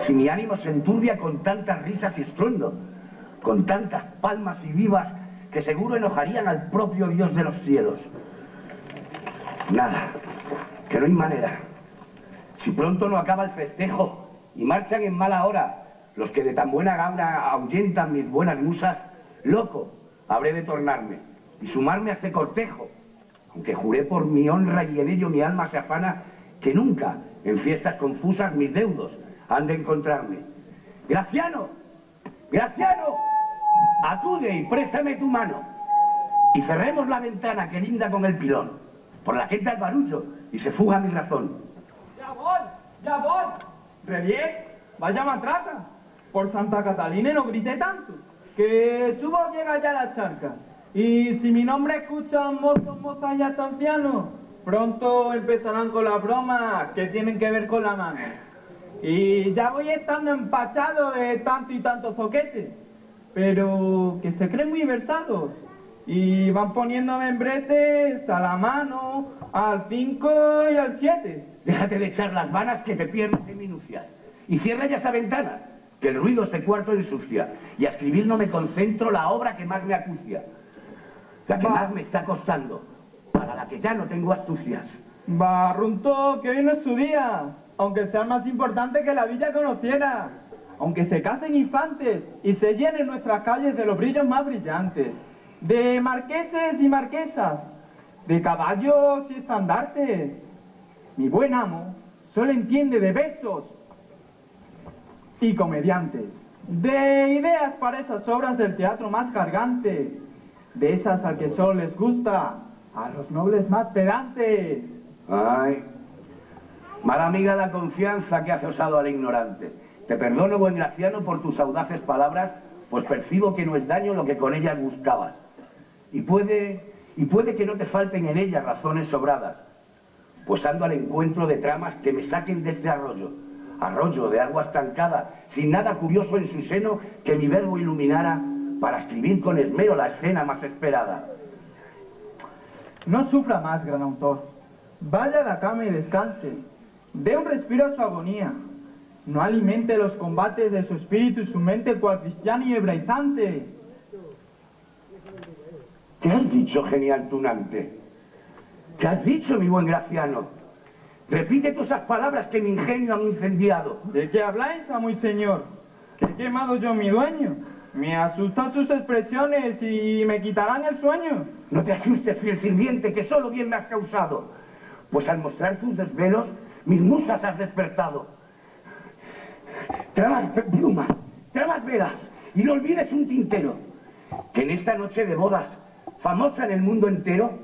Si mi ánimo se enturbia con tantas risas y estruendo, con tantas palmas y vivas que seguro enojarían al propio Dios de los cielos. Nada, que no hay manera. Si pronto no acaba el festejo y marchan en mala hora los que de tan buena gana ahuyentan mis buenas musas, loco habré de tornarme y sumarme a este cortejo, aunque juré por mi honra y en ello mi alma se afana que nunca en fiestas confusas mis deudos han de encontrarme. ¡Graciano! ¡Graciano! Acude y préstame tu mano y cerremos la ventana que linda con el pilón, por la que entra el barullo y se fuga mi razón. ¡Ya voy! ¡Ya voy! ¡Relié! ¡Vaya matraca! Por Santa Catalina no grité tanto, que su voz llega ya a la charca. Y si mi nombre escuchan mozos, mozas y hasta ancianos, pronto empezarán con las bromas que tienen que ver con la mano. Y ya voy estando empachado de tanto y tanto zoquete, pero que se creen muy versados. Y van poniéndome en bretes a la mano, al 5 y al 7. Déjate de echar las vanas que te pierdes en minucias. Y cierra ya esa ventana, que el ruido este cuarto ensucia. Y a escribir no me concentro la obra que más me acucia. La que más me está costando, para la que ya no tengo astucias. Barrunto, que hoy no es su día, aunque sea más importante que la villa conociera. Aunque se casen infantes y se llenen nuestras calles de los brillos más brillantes. De marqueses y marquesas, de caballos y estandartes. Mi buen amo solo entiende de besos y comediantes, de ideas para esas obras del teatro más cargantes, de esas al que solo les gusta a los nobles más pedantes. Ay, mala amiga la confianza que has osado al ignorante. Te perdono, buen Graciano, por tus audaces palabras, pues percibo que no es daño lo que con ellas buscabas. Y puede que no te falten en ellas razones sobradas, pues ando al encuentro de tramas que me saquen de este arroyo de agua estancada, sin nada curioso en su seno que mi verbo iluminara para escribir con esmero la escena más esperada. No sufra más, gran autor. Vaya a la cama y descanse. Dé un respiro a su agonía. No alimente los combates de su espíritu y su mente cual cristiano y hebraizante. ¿Qué has dicho, genial tunante? ¿Qué has dicho, mi buen Graciano? Repite todas esas palabras que mi ingenio han incendiado. ¿De qué habláis, amo y señor? ¿Que he quemado yo mi dueño? Me asustan sus expresiones y me quitarán el sueño. No te asustes, fiel sirviente, que solo bien me has causado. Pues al mostrar tus desvelos, mis musas has despertado. Tramas plumas, tramas velas, y no olvides un tintero, que en esta noche de bodas, famosa en el mundo entero,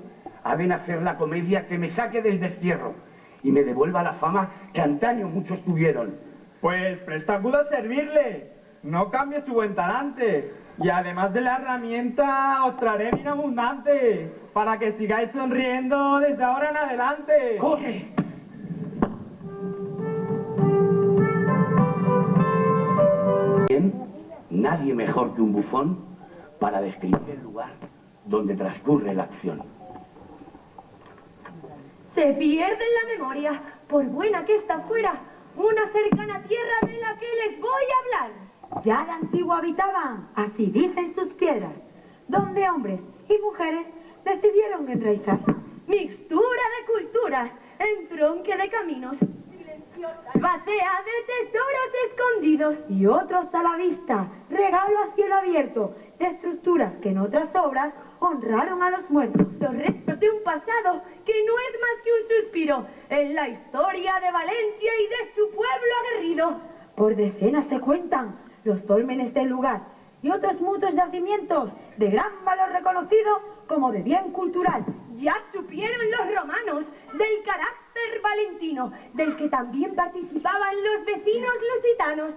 ha de nacer la comedia que me saque del destierro y me devuelva la fama que antaño muchos tuvieron. Pues presta acudo a servirle, no cambie su buen talante, y además de la herramienta os traeré vino abundante, para que sigáis sonriendo desde ahora en adelante. ¡Corre! Bien, nadie mejor que un bufón para describir el lugar donde transcurre la acción. Se pierde en la memoria, por buena que está fuera, una cercana tierra de la que les voy a hablar. Ya la antigua habitaban, así dicen sus piedras, donde hombres y mujeres decidieron enraizar. Mixtura de culturas, entronque de caminos, vacea de tesoros escondidos. Y otros a la vista, regalo a cielo abierto, de estructuras que en otras obras honraron a los muertos. Los restos de un pasado que no es más que un suspiro en la historia de Valencia y de su pueblo aguerrido. Por decenas se cuentan los dólmenes del lugar y otros muchos yacimientos de gran valor reconocido como de bien cultural. Ya supieron los romanos del carácter valentino, del que también participaban los vecinos lusitanos.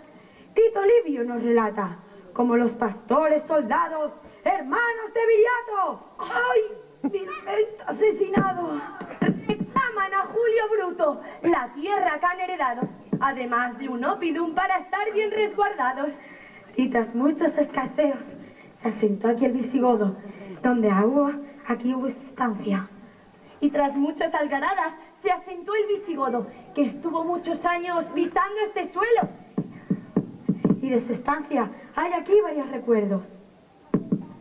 Tito Livio nos relata como los pastores soldados, hermanos de Viriato, ¡ay! Vilmente asesinado. Reclaman a Julio Bruto la tierra que han heredado, además de un opidum para estar bien resguardados. Y tras muchos escarceos, se asentó aquí el visigodo, donde agua, aquí hubo estancia. Y tras muchas algaradas, se asentó el visigodo, que estuvo muchos años pisando este suelo. Y de su estancia hay aquí varios recuerdos.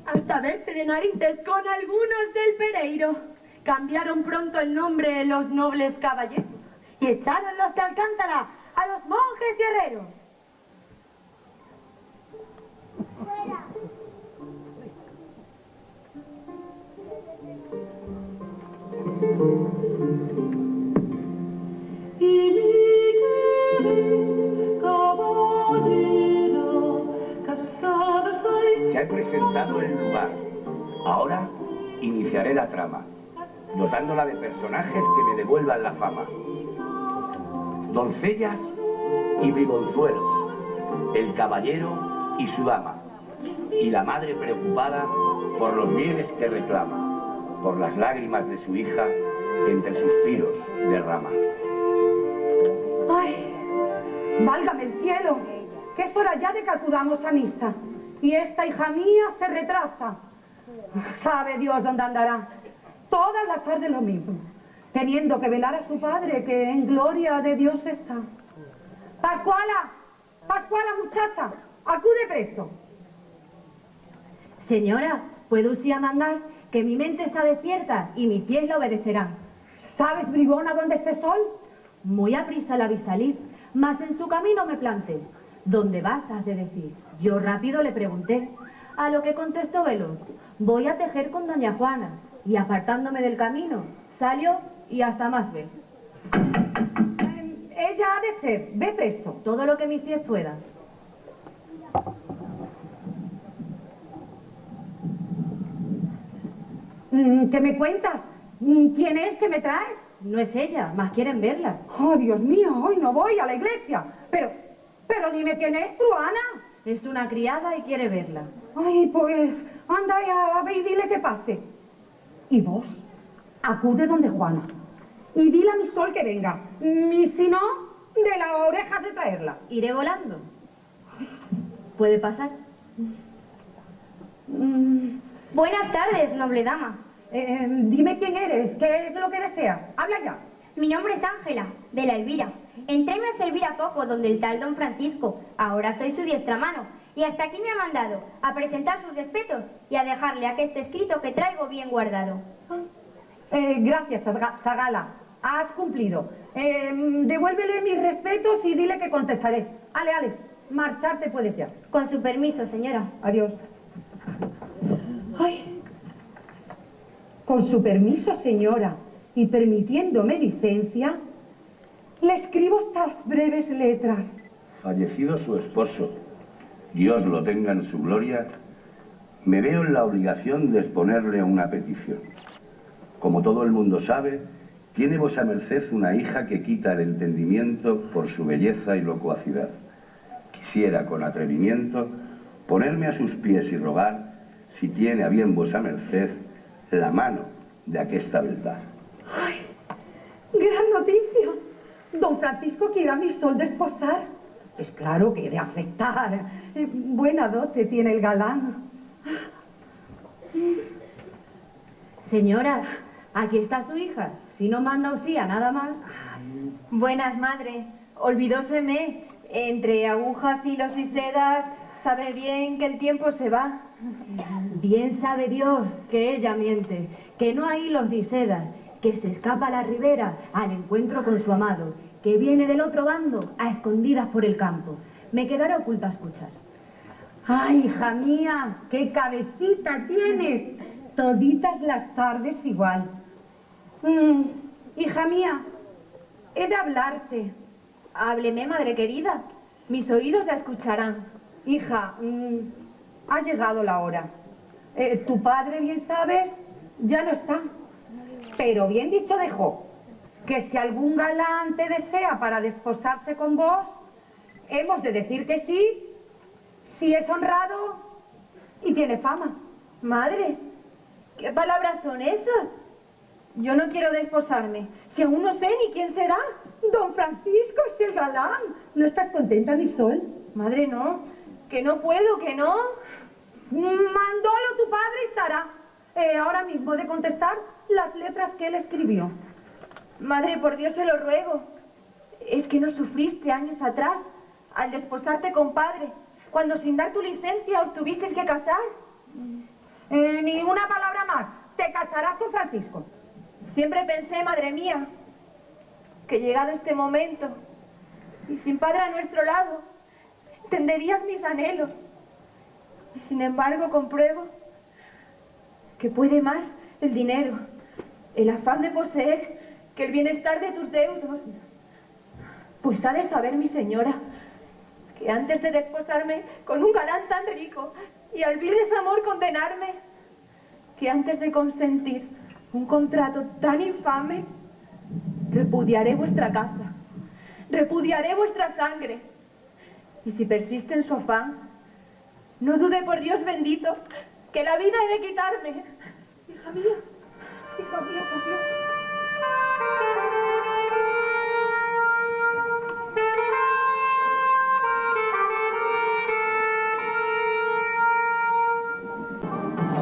Hasta verse de narices con algunos del Pereiro. Cambiaron pronto el nombre los nobles caballeros. Y echaron los de Alcántara a los monjes guerreros. Se ha presentado el lugar. Ahora iniciaré la trama, dotándola de personajes que me devuelvan la fama. Doncellas y bribonzuelos, el caballero y su dama, y la madre preocupada por los bienes que reclama, por las lágrimas de su hija que entre suspiros derrama. ¡Ay! ¡Válgame el cielo! Que es hora ya de que acudamos a misa. Y esta hija mía se retrasa. Sabe Dios dónde andará. Todas las tardes lo mismo, teniendo que velar a su padre, que en gloria de Dios está. ¡Pascuala! ¡Pascuala, muchacha! ¡Acude presto! Señora, ¿puede usted mandar? Que mi mente está despierta y mis pies la obedecerán. ¿Sabes, bribona, dónde está el sol? Muy aprisa la vi salir, mas en su camino me planté. ¿Dónde vas, has de decir? Yo rápido le pregunté. A lo que contestó veloz: voy a tejer con doña Juana. Y apartándome del camino, salió y hasta más ve. Ella ha de ser, ve presto. Todo lo que mis pies puedan. ¿Qué me cuentas? ¿Quién es que me traes? No es ella, más quieren verla. Oh, Dios mío, hoy no voy a la iglesia. Pero dime quién es, Truana. Es una criada y quiere verla. Ay, pues, anda ya, ve y dile que pase. Y vos, acude donde Juana. Y dile a mi sol que venga. Y si no, de la oreja de traerla. Iré volando. ¿Puede pasar? Buenas tardes, noble dama. Dime quién eres, qué es lo que deseas. Habla ya. Mi nombre es Ángela, de la Elvira. Entréme a servir a poco donde el tal don Francisco. Ahora soy su diestra mano. Y hasta aquí me ha mandado a presentar sus respetos y a dejarle aquel escrito que traigo bien guardado. Gracias, Zagala. Has cumplido. Devuélvele mis respetos y dile que contestaré. Ale, marcharte puedes ya. Con su permiso, señora. Adiós. Ay. Con su permiso, señora, y permitiéndome licencia, le escribo estas breves letras. Fallecido su esposo, Dios lo tenga en su gloria, me veo en la obligación de exponerle una petición. Como todo el mundo sabe, tiene vuesa merced una hija que quita el entendimiento por su belleza y locuacidad. Quisiera, con atrevimiento, ponerme a sus pies y rogar, si tiene a bien vuesa merced, la mano de aquesta beldad. ¡Ay! ¡Gran noticia! Don Francisco quiere a mi sol desposar. Es claro que he de aceptar. Buena dote tiene el galán. Señora, aquí está su hija. Si no manda usted a nada más. Buenas, madre. Olvidóseme. Entre agujas, hilos y sedas, sabe bien que el tiempo se va. Bien sabe Dios que ella miente, que no hay hilos ni sedas, que se escapa a la ribera al encuentro con su amado, que viene del otro bando a escondidas por el campo. Me quedaré oculta a escuchar. ¡Ay, hija mía! ¡Qué cabecita tienes! Toditas las tardes igual. Hija mía, he de hablarte. Hábleme, madre querida. Mis oídos la escucharán. Hija, ha llegado la hora. Tu padre, bien sabes, ya no está. Pero bien dicho dejó que si algún galán te desea para desposarse con vos, hemos de decir que sí, si es honrado y tiene fama. Madre, ¿qué palabras son esas? Yo no quiero desposarme, si aún no sé ni quién será. Don Francisco es el galán. ¿No estás contenta, mi sol? Madre, no, que no puedo, que no. Mandólo tu padre y estará. Ahora mismo de contestar las letras que él escribió. Madre, por Dios se lo ruego. ¿Qué no sufriste años atrás al desposarte con padre, cuando sin dar tu licencia os tuvisteis que casar? Ni una palabra más. Te casarás con Francisco. Siempre pensé, madre mía, que llegado este momento, y sin padre a nuestro lado, entenderías mis anhelos. Y sin embargo compruebo que puede más el dinero, el afán de poseer, que el bienestar de tus deudos. Pues ha de saber mi señora que antes de desposarme con un galán tan rico y al vil desamor condenarme, que antes de consentir un contrato tan infame, repudiaré vuestra casa, repudiaré vuestra sangre. Y si persiste en su afán, no dude, por Dios bendito, que la vida he de quitarme. Hija mía, por Dios.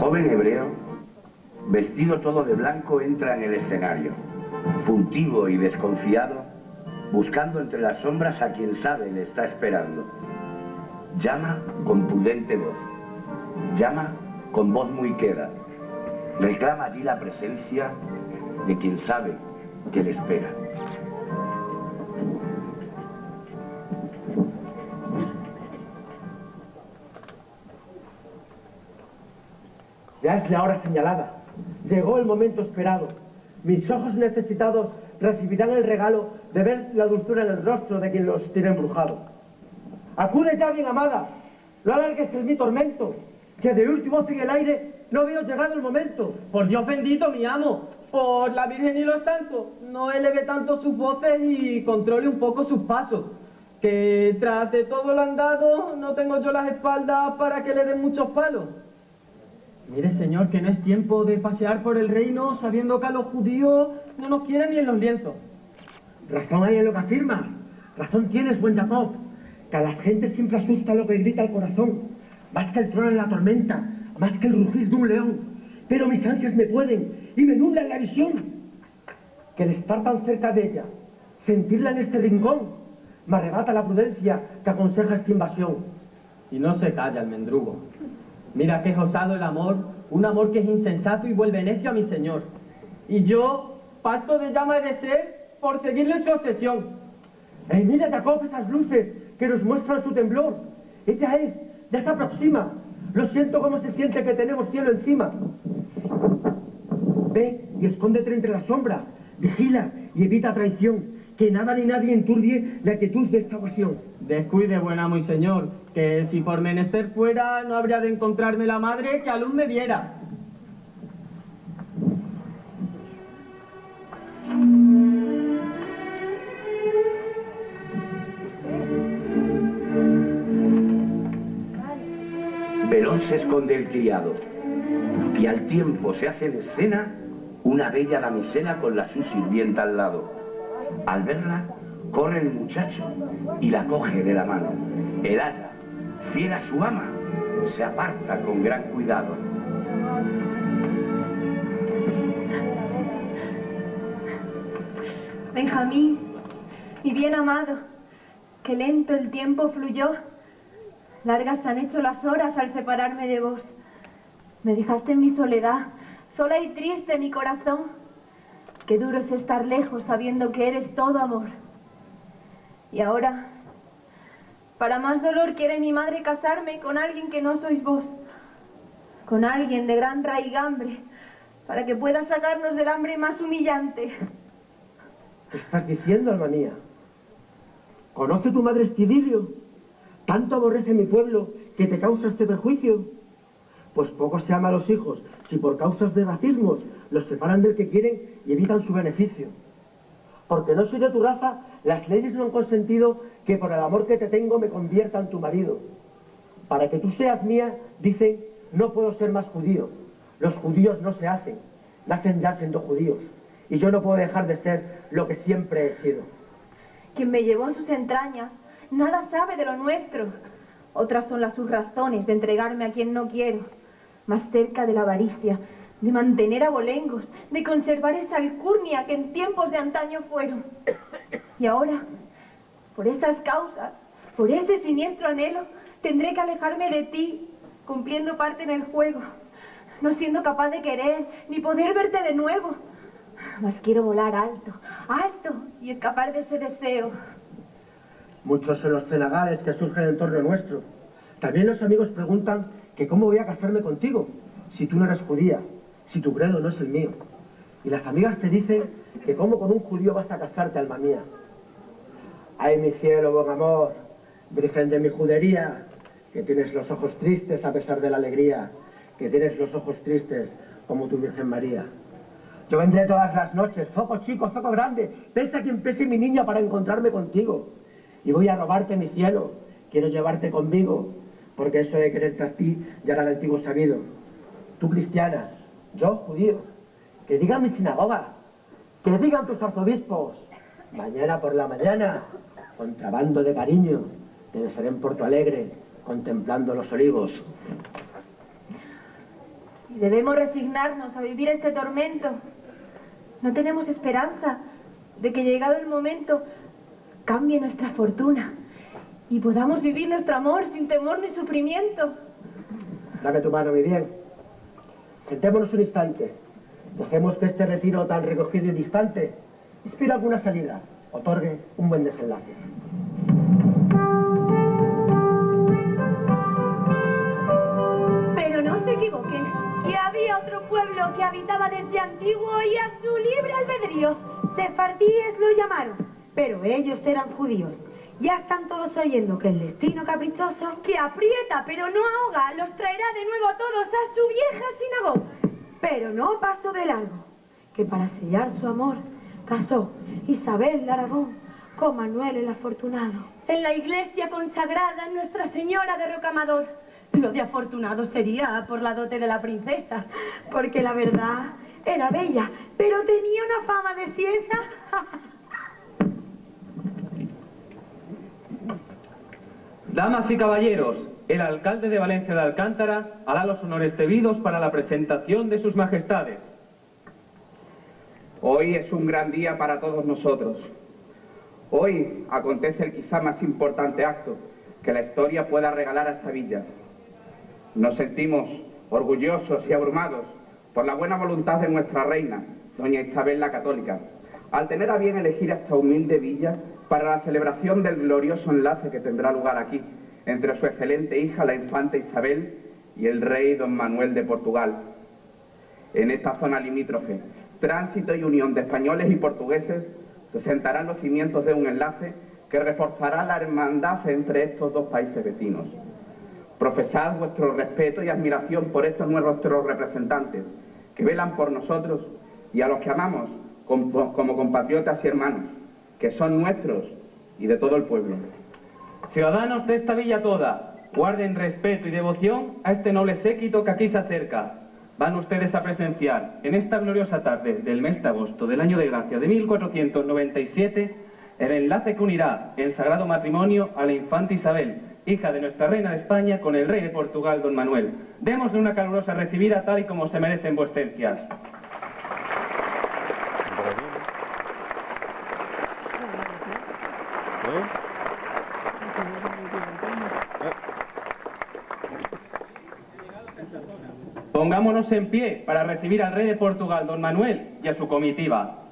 Joven hebreo, vestido todo de blanco, entra en el escenario, furtivo y desconfiado, buscando entre las sombras a quien sabe le está esperando. Llama con pudente voz, llama con voz muy queda, reclama allí la presencia de quien sabe que le espera. Ya es la hora señalada. Llegó el momento esperado. Mis ojos necesitados recibirán el regalo de ver la dulzura en el rostro de quien los tiene embrujado. Acude ya, bien amada. No alargues mi tormento, que de último voz en el aire no veo llegado el momento. Por Dios bendito, mi amo, por la Virgen y los santos, no eleve tanto sus voces y controle un poco sus pasos, que tras de todo lo andado no tengo yo las espaldas para que le den muchos palos. Mire, señor, que no es tiempo de pasear por el reino sabiendo que a los judíos no nos quieren ni en los lienzos. Razón hay en lo que afirmas. Razón tienes, buen Jacob, que a la gente siempre asusta lo que grita el corazón, más que el trono en la tormenta, más que el rugir de un león. Pero mis ansias me pueden y me nublan la visión, que el estar tan cerca de ella, sentirla en este rincón, me arrebata la prudencia que aconseja esta invasión. Y no se calla el mendrugo. Mira que es osado el amor, un amor que es insensato y vuelve necio a mi señor. Y yo, pacto de llama he de ser por seguirle en su obsesión. Mira, Jacob, esas luces que nos muestran su temblor. Ella es, ya se aproxima. Lo siento como se siente que tenemos cielo encima. Ve y escóndete entre las sombras. Vigila y evita traición, que nada ni nadie enturbie la quietud de esta ocasión. Descuide, buen amo y señor, que si por menester fuera no habría de encontrarme la madre que a luz me diera. Veloz se esconde el criado, y al tiempo se hace en escena una bella damisela con la su sirvienta al lado. Al verla, corre el muchacho y la coge de la mano. El aya, fiel a su ama, se aparta con gran cuidado. Benjamín, mi bien amado, que lento el tiempo fluyó. Largas han hecho las horas al separarme de vos. Me dejaste en mi soledad, sola y triste mi corazón. Qué duro es estar lejos sabiendo que eres todo amor. Y ahora, para más dolor, quiere mi madre casarme con alguien que no sois vos. Con alguien de gran raigambre, para que pueda sacarnos del hambre más humillante. ¿Qué estás diciendo, alma mía? ¿Conoce tu madre este idilio? ¿Tanto aborrece mi pueblo que te causa este perjuicio? Pues poco se ama a los hijos si por causas de racismos los separan del que quieren y evitan su beneficio. Porque no soy de tu raza, las leyes no han consentido que por el amor que te tengo me convierta en tu marido. Para que tú seas mía, dicen, no puedo ser más judío. Los judíos no se hacen, nacen ya siendo judíos. Y yo no puedo dejar de ser lo que siempre he sido. Quien me llevó en sus entrañas nada sabe de lo nuestro. Otras son las sus razones de entregarme a quien no quiero. Más cerca de la avaricia, de mantener abolengos, de conservar esa alcurnia que en tiempos de antaño fueron. Y ahora, Por esas causas, por ese siniestro anhelo, tendré que alejarme de ti, cumpliendo parte en el juego, no siendo capaz de querer, ni poder verte de nuevo. Mas quiero volar alto, alto, y escapar de ese deseo. Muchos son los cenagales que surgen en torno nuestro. También los amigos preguntan que cómo voy a casarme contigo, si tú no eres judía, si tu credo no es el mío. Y las amigas te dicen que cómo con un judío vas a casarte, alma mía. Ay, mi cielo, buen amor, virgen de mi judería, que tienes los ojos tristes a pesar de la alegría, que tienes los ojos tristes como tu Virgen María. Yo vendré todas las noches, foco chico, foco grande, pese a quien pese mi niña para encontrarme contigo. Y voy a robarte mi cielo, quiero llevarte conmigo, porque eso de quererte a ti ya era de antiguo sabido. Tú cristiana, yo judío, que digan mi sinagoga, que digan tus arzobispos, mañana por la mañana, contrabando de cariño, te besaré en Porto Alegre, contemplando los olivos. Y debemos resignarnos a vivir este tormento. No tenemos esperanza de que llegado el momento cambie nuestra fortuna y podamos vivir nuestro amor sin temor ni sufrimiento. Dame tu mano, mi bien. Sentémonos un instante. Dejemos que este retiro tan recogido y distante inspire alguna salida, otorgue un buen desenlace. Pero no se equivoquen, que había otro pueblo que habitaba desde antiguo y a su libre albedrío. Sefardíes lo llamaron, pero ellos eran judíos. Ya están todos oyendo que el destino caprichoso, que aprieta pero no ahoga, los traerá de nuevo a todos a su vieja sinagoga. Pero no pasó de largo, que para sellar su amor casó Isabel de Aragón con Manuel el Afortunado. En la iglesia consagrada Nuestra Señora de Rocamador. Lo de afortunado sería por la dote de la princesa, porque la verdad era bella, pero tenía una fama de cieza. Damas y caballeros, el alcalde de Valencia de Alcántara hará los honores debidos para la presentación de sus majestades. Hoy es un gran día para todos nosotros. Hoy acontece el quizá más importante acto que la historia pueda regalar a esta villa. Nos sentimos orgullosos y abrumados por la buena voluntad de nuestra reina, doña Isabel la Católica, al tener a bien elegir a esta humilde villa para la celebración del glorioso enlace que tendrá lugar aquí, entre su excelente hija, la infanta Isabel, y el rey don Manuel de Portugal. En esta zona limítrofe, tránsito y unión de españoles y portugueses, se sentarán los cimientos de un enlace que reforzará la hermandad entre estos dos países vecinos. Profesad vuestro respeto y admiración por estos nuestros representantes, que velan por nosotros y a los que amamos como compatriotas y hermanos, que son nuestros y de todo el pueblo. Ciudadanos de esta villa toda, guarden respeto y devoción a este noble séquito que aquí se acerca. Van ustedes a presenciar en esta gloriosa tarde del mes de agosto del año de gracia de 1497 el enlace que unirá en sagrado matrimonio a la infanta Isabel, hija de nuestra reina de España, con el rey de Portugal, don Manuel. Démosle una calurosa recibida tal y como se merecen vuecencias. Pongámonos en pie para recibir al rey de Portugal, don Manuel, y a su comitiva.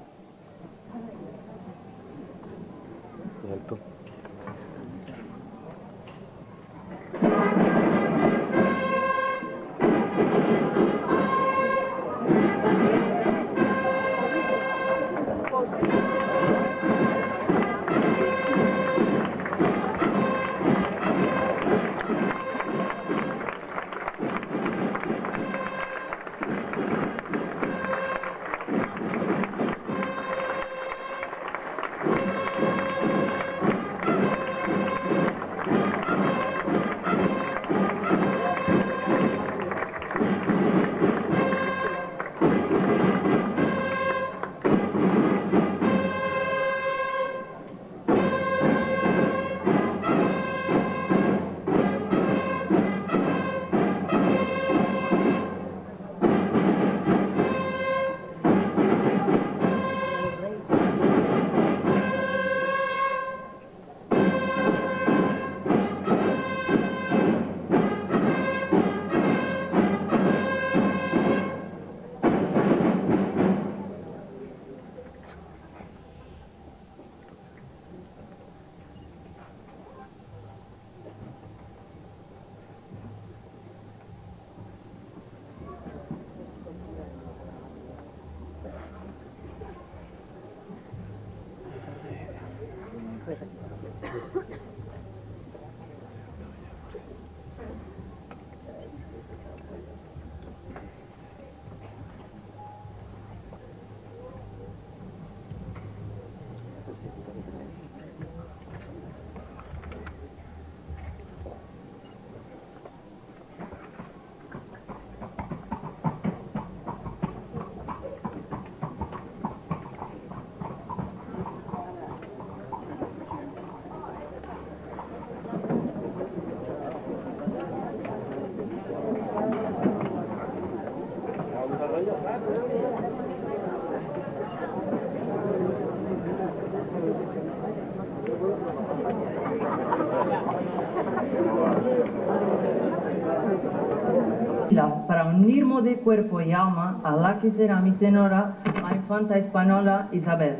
Para unirme de cuerpo y alma a la que será mi señora, la infanta española Isabel.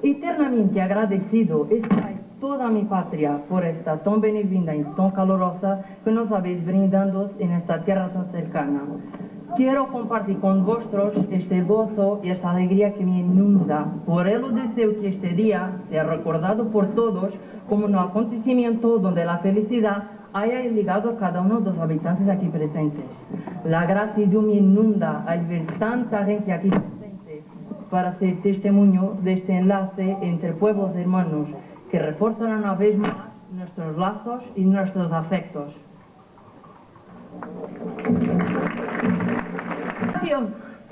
Eternamente agradecido estáis toda mi patria por esta tan benigna y tan calurosa que nos habéis brindado en esta tierra tan cercana. Quiero compartir con vosotros este gozo y esta alegría que me inunda. Por ello deseo que este día sea recordado por todos como un acontecimiento donde la felicidad haya ligado a cada uno de los habitantes aquí presentes. La gratitud me inunda al ver tanta gente aquí presente para ser testimonio de este enlace entre pueblos hermanos que reforzan una vez más nuestros lazos y nuestros afectos.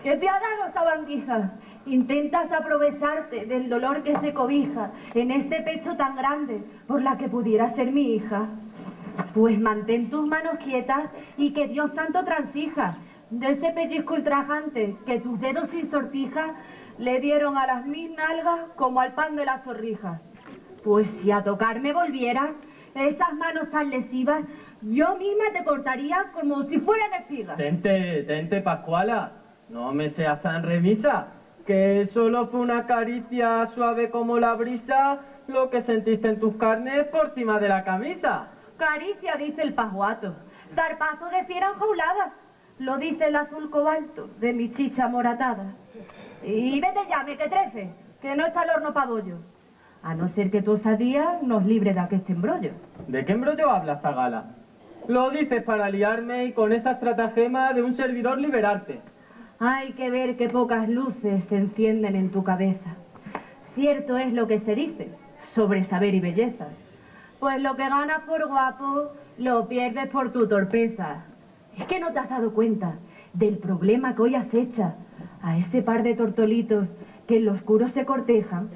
¿Qué te ha dado esta banquija? Intentas aprovecharte del dolor que se cobija en este pecho tan grande por la que pudiera ser mi hija. Pues mantén tus manos quietas y que Dios santo transija de ese pellizco ultrajante que tus dedos sin sortija le dieron a las mis nalgas como al pan de las zorrijas. Pues si a tocarme volvieras, esas manos tan lesivas, yo misma te cortaría como si fueran espigas. Tente, Pascuala, no me seas tan remisa, que solo fue una caricia suave como la brisa lo que sentiste en tus carnes por cima de la camisa. Caricia, dice el pajuato, zarpazo de fiera enjaulada, lo dice el azul cobalto de mi chicha moratada. Y vete ya, me que trefe, que no está el horno pa' bollo. A no ser que tu osadía nos libre de aquel embrollo. ¿De qué embrollo hablas, Zagala? Lo dices para liarme y con esa estratagema de un servidor liberarte. Hay que ver qué pocas luces se encienden en tu cabeza. Cierto es lo que se dice sobre saber y belleza. Pues lo que ganas por guapo, lo pierdes por tu torpeza. Es que no te has dado cuenta del problema que hoy acecha a ese par de tortolitos que en lo oscuro se cortejan.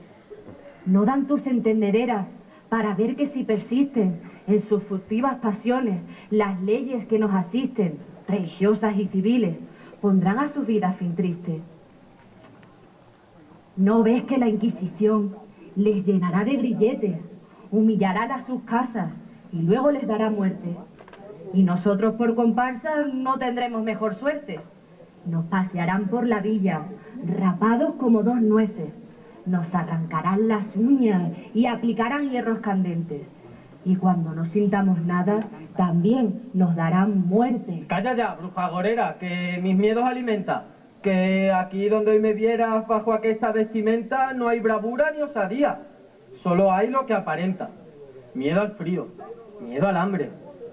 No dan tus entendederas para ver que si persisten en sus furtivas pasiones las leyes que nos asisten, religiosas y civiles, pondrán a sus vidas fin triste. ¿No ves que la Inquisición les llenará de grilletes, humillará a sus casas y luego les dará muerte? Y nosotros por comparsa no tendremos mejor suerte. Nos pasearán por la villa, rapados como dos nueces. Nos arrancarán las uñas y aplicarán hierros candentes. Y cuando no sintamos nada, también nos darán muerte. Calla ya, bruja agorera, que mis miedos alimenta. Que aquí donde hoy me vieras bajo aquesta vestimenta no hay bravura ni osadía. Solo hay lo que aparenta. Miedo al frío, miedo al hambre,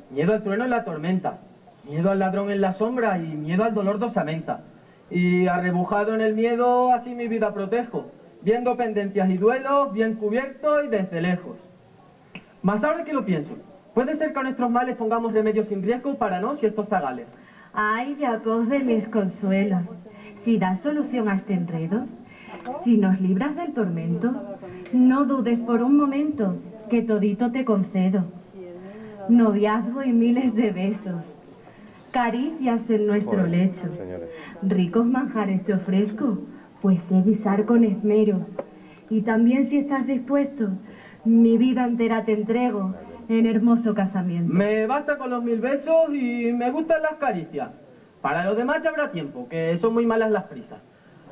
miedo al trueno en la tormenta, miedo al ladrón en la sombra y miedo al dolor de osamenta. Y arrebujado en el miedo, así mi vida protejo, viendo pendencias y duelos, bien cubierto y desde lejos. Mas ahora que lo pienso, puede ser que a nuestros males pongamos remedios sin riesgo para no si estos zagales. Ay, Jacob de mis consuelos, si das solución a este enredo, si nos libras del tormento, no dudes por un momento que todito te concedo. Noviazgo y miles de besos, caricias en nuestro lecho, ricos manjares te ofrezco, pues sé guisar con esmero. Y también si estás dispuesto, mi vida entera te entrego en hermoso casamiento. Me basta con los 1000 besos y me gustan las caricias. Para lo demás ya habrá tiempo, que son muy malas las prisas.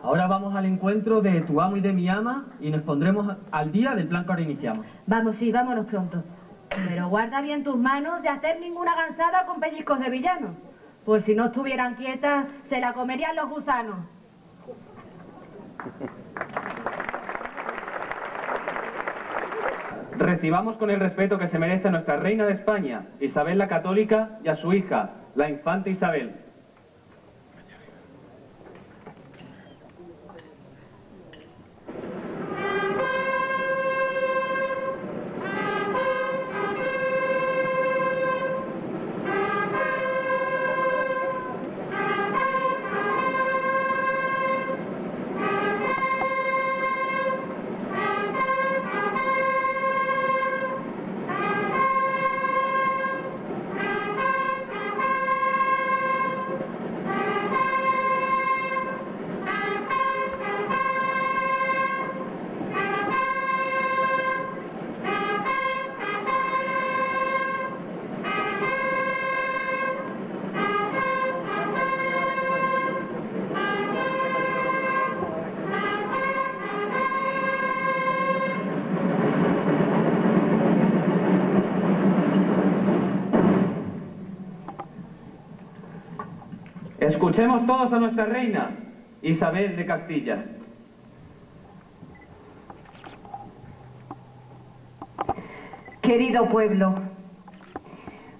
Ahora vamos al encuentro de tu amo y de mi ama y nos pondremos al día del plan que ahora iniciamos. Vamos, sí, vámonos pronto. Pero guarda bien tus manos de hacer ninguna gansada con pellizcos de villano. Pues si no estuvieran quietas, se la comerían los gusanos. Recibamos con el respeto que se merece a nuestra reina de España, Isabel la Católica, y a su hija, la infanta Isabel. Escuchemos todos a nuestra reina, Isabel de Castilla. Querido pueblo,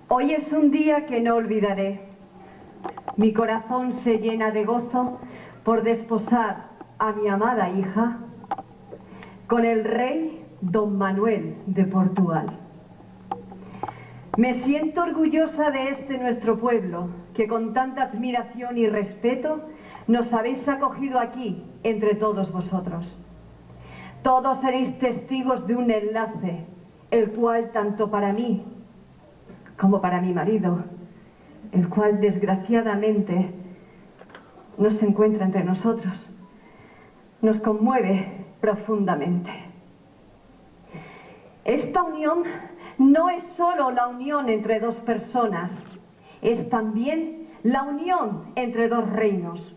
hoy es un día que no olvidaré. Mi corazón se llena de gozo por desposar a mi amada hija con el rey Don Manuel de Portugal. Me siento orgullosa de este nuestro pueblo, que con tanta admiración y respeto nos habéis acogido aquí entre todos vosotros. Todos seréis testigos de un enlace, el cual tanto para mí como para mi marido, el cual desgraciadamente no se encuentra entre nosotros, nos conmueve profundamente. Esta unión no es solo la unión entre dos personas, es también la unión entre dos reinos,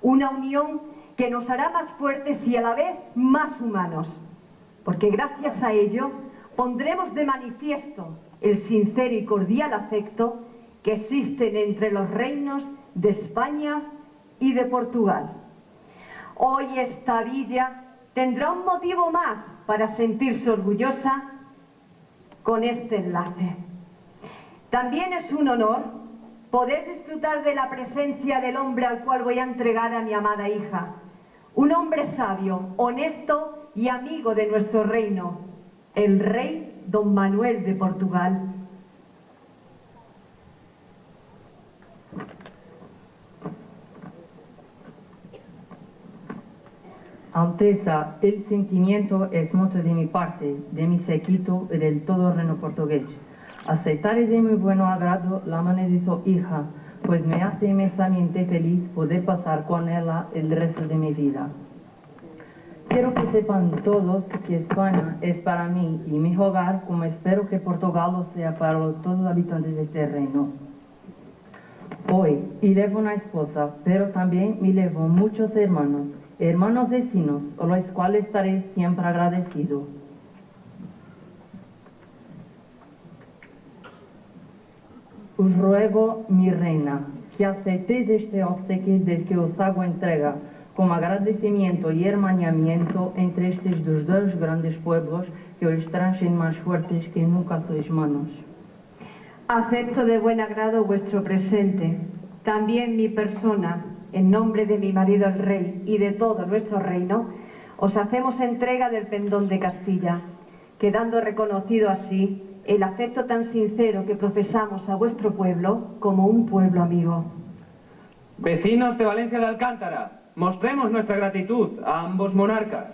una unión que nos hará más fuertes y a la vez más humanos, porque gracias a ello pondremos de manifiesto el sincero y cordial afecto que existen entre los reinos de España y de Portugal. Hoy esta villa tendrá un motivo más para sentirse orgullosa con este enlace. También es un honor poder disfrutar de la presencia del hombre al cual voy a entregar a mi amada hija, un hombre sabio, honesto y amigo de nuestro reino, el rey Don Manuel de Portugal. Alteza, el sentimiento es mucho de mi parte, de mi séquito y del todo reino portugués. Aceptaré de muy buen agrado la mano de su hija, pues me hace inmensamente feliz poder pasar con ella el resto de mi vida. Quiero que sepan todos que España es para mí y mi hogar, como espero que Portugal lo sea para todos los habitantes de este reino. Hoy llevo una esposa, pero también me llevo muchos hermanos vecinos, a los cuales estaré siempre agradecido. Os ruego, mi reina, que aceptéis este obsequio del que os hago entrega, como agradecimiento y hermanamiento entre estos dos grandes pueblos que os traen más fuertes que nunca sois manos. Acepto de buen agrado vuestro presente, también mi persona, en nombre de mi marido el rey y de todo nuestro reino, os hacemos entrega del pendón de Castilla, quedando reconocido así el afecto tan sincero que profesamos a vuestro pueblo como un pueblo amigo. Vecinos de Valencia de Alcántara, mostremos nuestra gratitud a ambos monarcas.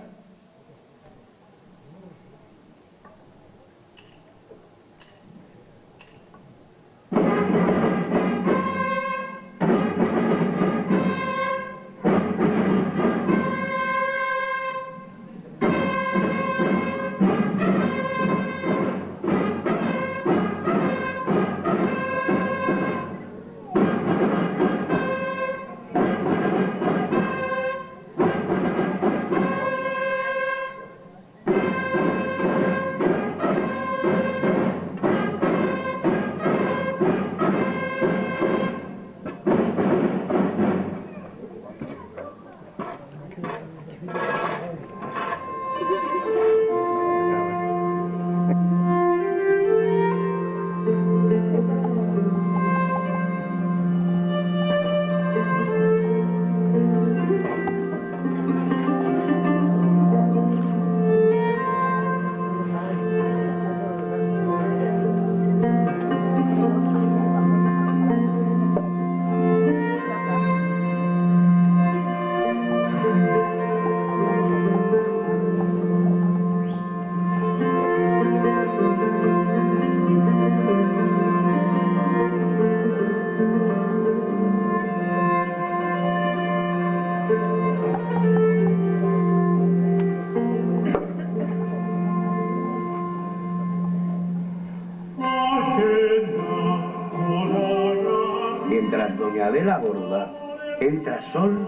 Isabel Borda entra Sol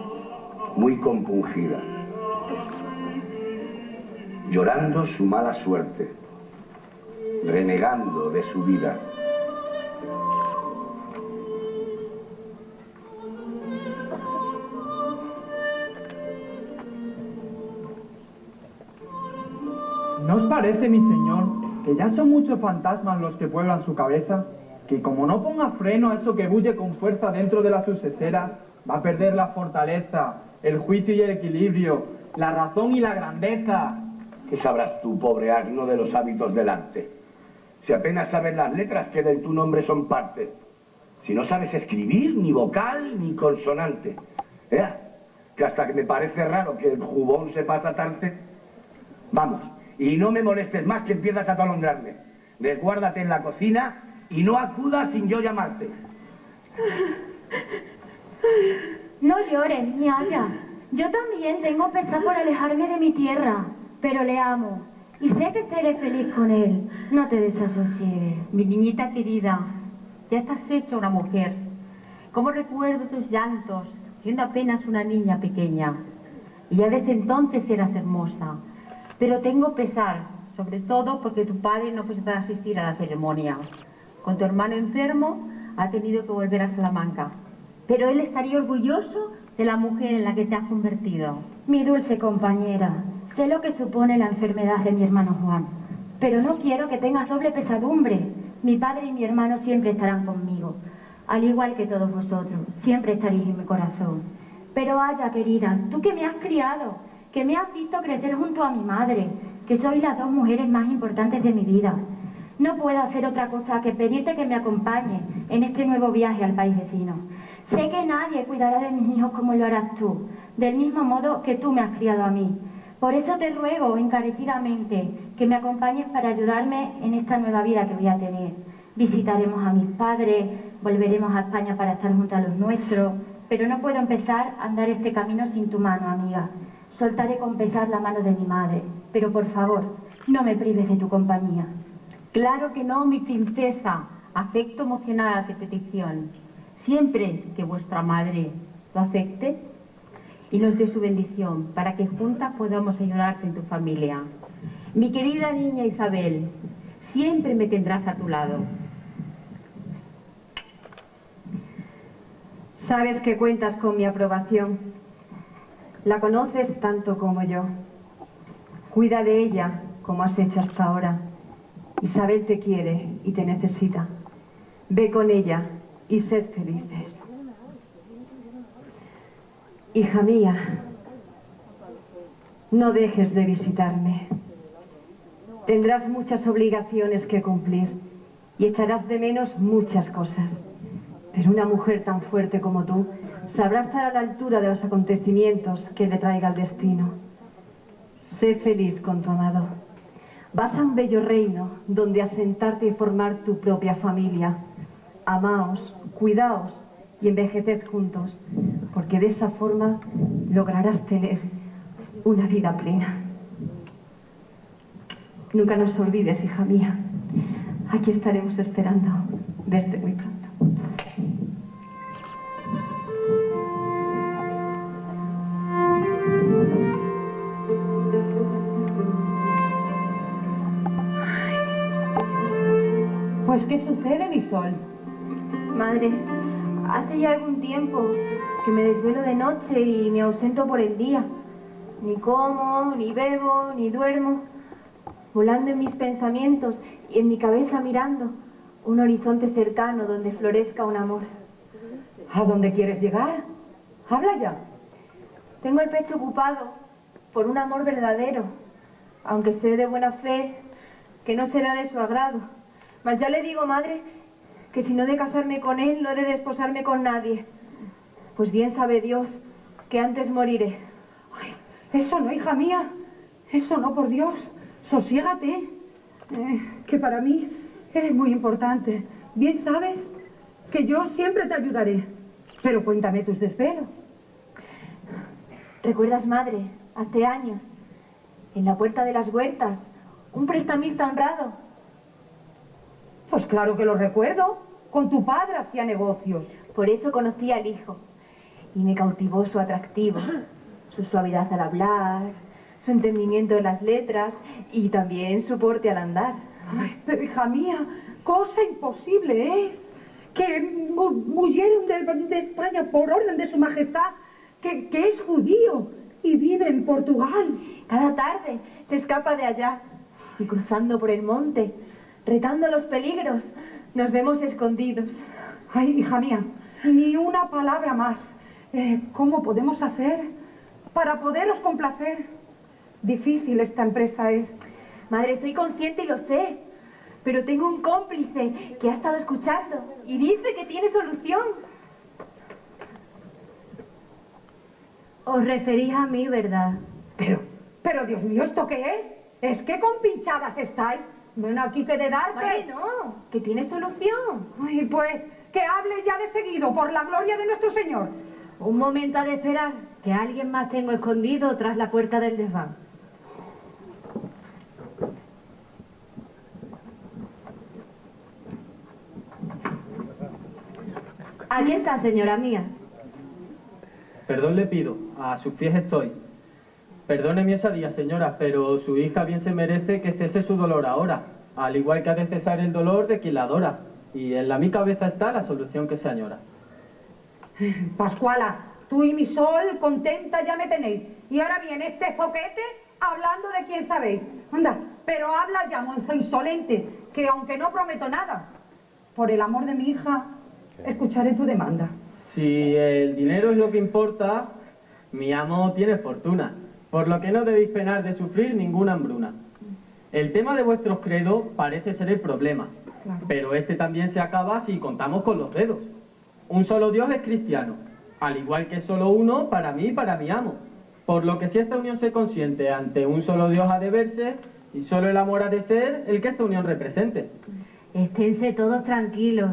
muy compungida, llorando su mala suerte, renegando de su vida. ¿No os parece, mi señor, que ya son muchos fantasmas los que pueblan su cabeza? Que como no ponga freno a eso que bulle con fuerza dentro de la sucesera, va a perder la fortaleza, el juicio y el equilibrio, la razón y la grandeza. ¿Qué sabrás tú, pobre asno, de los hábitos del arte? Si apenas sabes las letras que de tu nombre son parte. Si no sabes escribir, ni vocal, ni consonante. Que hasta que me parece raro que el jubón se pasa tarde. Vamos, y no me molestes más que empiezas a atolondrarme. Desguárdate en la cocina y no acudas sin yo llamarte. No llores, ni haya. Yo también tengo pesar por alejarme de mi tierra, pero le amo. Y sé que seré feliz con él. No te desasosiegues. Mi niñita querida, ya estás hecha una mujer. ¿Cómo recuerdo tus llantos, siendo apenas una niña pequeña? Y ya desde entonces eras hermosa. Pero tengo pesar, sobre todo porque tu padre no podrá asistir a la ceremonia. Con tu hermano enfermo, ha tenido que volver a Salamanca. Pero él estaría orgulloso de la mujer en la que te has convertido. Mi dulce compañera, sé lo que supone la enfermedad de mi hermano Juan, pero no quiero que tengas doble pesadumbre. Mi padre y mi hermano siempre estarán conmigo, al igual que todos vosotros, siempre estaréis en mi corazón. Pero Aya, querida, tú que me has criado, que me has visto crecer junto a mi madre, que sois las dos mujeres más importantes de mi vida, no puedo hacer otra cosa que pedirte que me acompañes en este nuevo viaje al país vecino. Sé que nadie cuidará de mis hijos como lo harás tú, del mismo modo que tú me has criado a mí. Por eso te ruego encarecidamente que me acompañes para ayudarme en esta nueva vida que voy a tener. Visitaremos a mis padres, volveremos a España para estar junto a los nuestros, pero no puedo empezar a andar este camino sin tu mano, amiga. Soltaré con pesar la mano de mi madre, pero por favor, no me prives de tu compañía. Claro que no, mi princesa. Afecto emocional a tu petición. Siempre que vuestra madre lo acepte y nos dé su bendición, para que juntas podamos ayudarte en tu familia. Mi querida niña Isabel, siempre me tendrás a tu lado. Sabes que cuentas con mi aprobación. La conoces tanto como yo. Cuida de ella como has hecho hasta ahora. Isabel te quiere y te necesita. Ve con ella y sed felices. Hija mía, no dejes de visitarme. Tendrás muchas obligaciones que cumplir y echarás de menos muchas cosas. Pero una mujer tan fuerte como tú sabrá estar a la altura de los acontecimientos que le traiga el destino. Sé feliz con tu amado. Vas a un bello reino donde asentarte y formar tu propia familia. Amaos, cuidaos y envejeced juntos, porque de esa forma lograrás tener una vida plena. Nunca nos olvides, hija mía. Aquí estaremos esperando verte muy pronto. Pues, ¿qué sucede, mi sol? Madre, hace ya algún tiempo que me desvelo de noche y me ausento por el día. Ni como, ni bebo, ni duermo, volando en mis pensamientos y en mi cabeza mirando un horizonte cercano donde florezca un amor. ¿A dónde quieres llegar? Habla ya. Tengo el pecho ocupado por un amor verdadero, aunque sé de buena fe que no será de su agrado. Mas ya le digo, madre, que si no he de casarme con él, no he de desposarme con nadie. Pues bien sabe Dios que antes moriré. Ay, eso no, hija mía. Eso no, por Dios. Sosiégate. Que para mí eres muy importante. Bien sabes que yo siempre te ayudaré. Pero cuéntame tus desvelos. ¿Recuerdas, madre, hace años, en la puerta de las huertas, un prestamista honrado? Pues claro que lo recuerdo. Con tu padre hacía negocios. Por eso conocí al hijo y me cautivó su atractivo, su suavidad al hablar, su entendimiento de las letras y también su porte al andar. Ay, pero hija mía, cosa imposible es que huyeron de España por orden de su majestad, que es judío y vive en Portugal. Cada tarde se escapa de allá y cruzando por el monte, retando los peligros, nos vemos escondidos. Ay, hija mía, ni una palabra más. ¿Cómo podemos hacer para poderos complacer? Difícil esta empresa es. Madre, soy consciente y lo sé, pero tengo un cómplice que ha estado escuchando y dice que tiene solución. Os referís a mí, ¿verdad? Pero Dios mío, ¿esto qué es? ¿Es que con pinchadas estáis? Bueno, aquí que de dar, Madre, no, que tiene solución. Ay, pues, que hable ya de seguido, por la gloria de nuestro Señor. Un momento ha de esperar, que alguien más tengo escondido tras la puerta del desván. Aquí está, señora mía. Perdón le pido, a sus pies estoy. Perdone mi osadía, señora, pero su hija bien se merece que cese su dolor ahora, al igual que ha de cesar el dolor de quien la adora. Y en mi cabeza está la solución que se añora. Pascuala, tú y mi sol contenta ya me tenéis. Y ahora viene este foquete hablando de quién sabéis. Anda, pero habla ya, monzo insolente, que aunque no prometo nada, por el amor de mi hija, escucharé tu demanda. Si el dinero es lo que importa, mi amo tiene fortuna, por lo que no debéis penar de sufrir ninguna hambruna. El tema de vuestros credos parece ser el problema, claro, pero este también se acaba si contamos con los dedos. Un solo Dios es cristiano, al igual que solo uno para mí y para mi amo. Por lo que si esta unión se consiente ante un solo Dios ha de verse, y solo el amor ha de ser el que esta unión represente. Esténse todos tranquilos,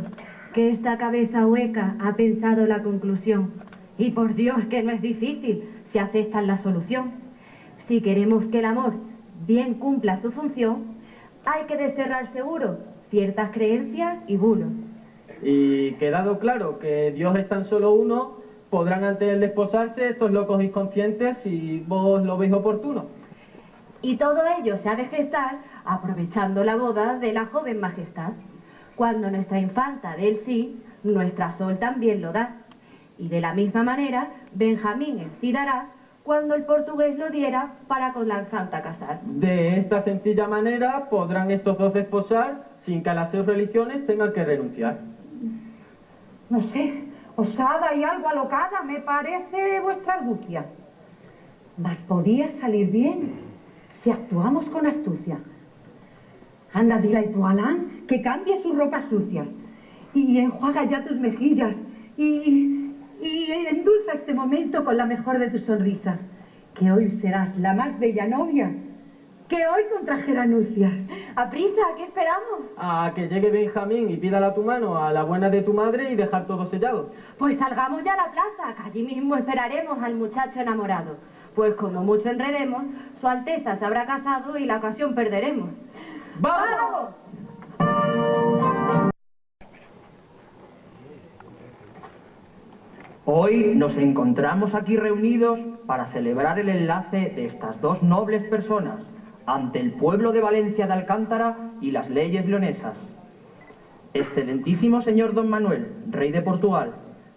que esta cabeza hueca ha pensado la conclusión. Y por Dios que no es difícil, si aceptan la solución. Si queremos que el amor bien cumpla su función, hay que desterrar seguro ciertas creencias y bulos. Y quedado claro que Dios es tan solo uno, podrán ante él desposarse estos locos inconscientes si vos lo veis oportuno. Y todo ello se ha de gestar aprovechando la boda de la joven majestad. Cuando nuestra infanta dé el sí, nuestra sol también lo da. Y de la misma manera, Benjamín el sí dará cuando el portugués lo diera para con la infanta casar. De esta sencilla manera podrán estos dos desposar sin que a las 6 religiones tengan que renunciar. No sé, osada y algo alocada me parece vuestra argucia. Mas podía salir bien si actuamos con astucia. Anda, dile a tu Alán que cambie sus ropas sucias y enjuaga ya tus mejillas y endulza este momento con la mejor de tus sonrisas, que hoy serás la más bella novia que hoy contrajera nupcias. ¡Aprisa! ¿Qué esperamos? A que llegue Benjamín y pídala a tu mano a la buena de tu madre y dejar todo sellado. Pues salgamos ya a la plaza, que allí mismo esperaremos al muchacho enamorado. Pues como mucho enredemos, su Alteza se habrá casado y la ocasión perderemos. ¡Vamos! Hoy nos encontramos aquí reunidos para celebrar el enlace de estas dos nobles personas ante el pueblo de Valencia de Alcántara y las leyes leonesas. Excelentísimo señor don Manuel, rey de Portugal,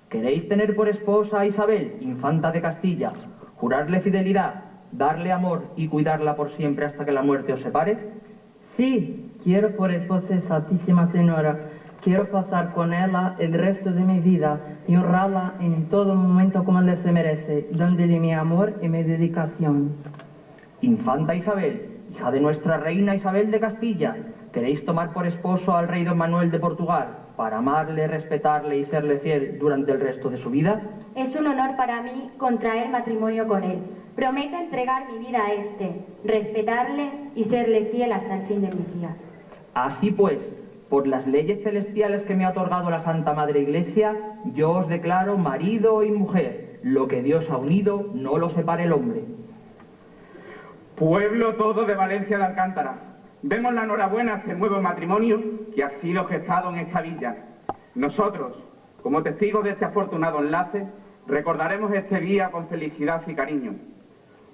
¿queréis tener por esposa a Isabel, infanta de Castilla, jurarle fidelidad, darle amor y cuidarla por siempre hasta que la muerte os separe? Sí, quiero por esposa Santísima Señora. Quiero pasar con ella el resto de mi vida y honrarla en todo momento como le se merece, dándole mi amor y mi dedicación. Infanta Isabel, hija de nuestra reina Isabel de Castilla, ¿queréis tomar por esposo al rey don Manuel de Portugal para amarle, respetarle y serle fiel durante el resto de su vida? Es un honor para mí contraer matrimonio con él. Prometo entregar mi vida a este, respetarle y serle fiel hasta el fin de mis días. Así pues, por las leyes celestiales que me ha otorgado la Santa Madre Iglesia, yo os declaro marido y mujer. Lo que Dios ha unido, no lo separe el hombre. Pueblo todo de Valencia de Alcántara, demos la enhorabuena a este nuevo matrimonio que ha sido gestado en esta villa. Nosotros, Como testigos de este afortunado enlace, recordaremos este día con felicidad y cariño.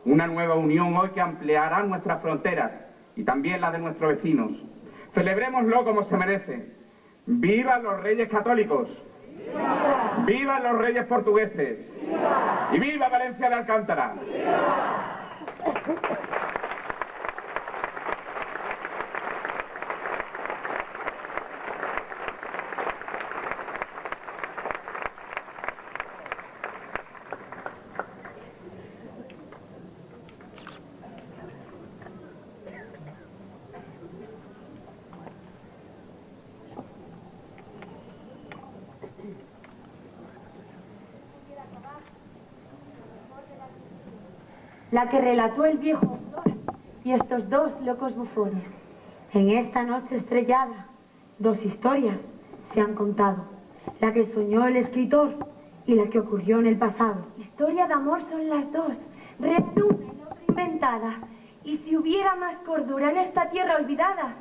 Una nueva unión hoy que ampliará nuestras fronteras y también las de nuestros vecinos. Celebrémoslo como se merece. ¡Vivan los reyes católicos! ¡Viva! ¡Vivan los reyes portugueses! ¡Viva! ¡Y viva Valencia de Alcántara! ¡Viva! La que relató el viejo autor y estos dos locos bufones. En esta noche estrellada, dos historias se han contado. La que soñó el escritor y la que ocurrió en el pasado. Historia de amor son las dos, real una y otra inventada. Y si hubiera más cordura en esta tierra olvidada,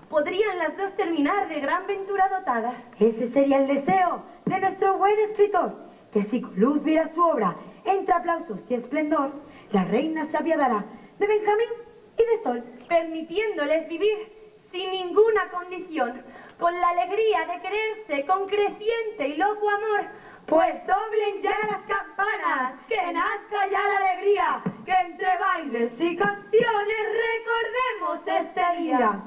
podrían las dos terminar de gran ventura dotadas. Ese sería el deseo de nuestro buen escritor, que si con luz viera su obra, entre aplausos y esplendor, la reina se apiadará de Benjamín y de Sol, permitiéndoles vivir sin ninguna condición, con la alegría de quererse, con creciente y loco amor. Pues doblen ya las campanas, que nazca ya la alegría, que entre bailes y canciones recordemos este día.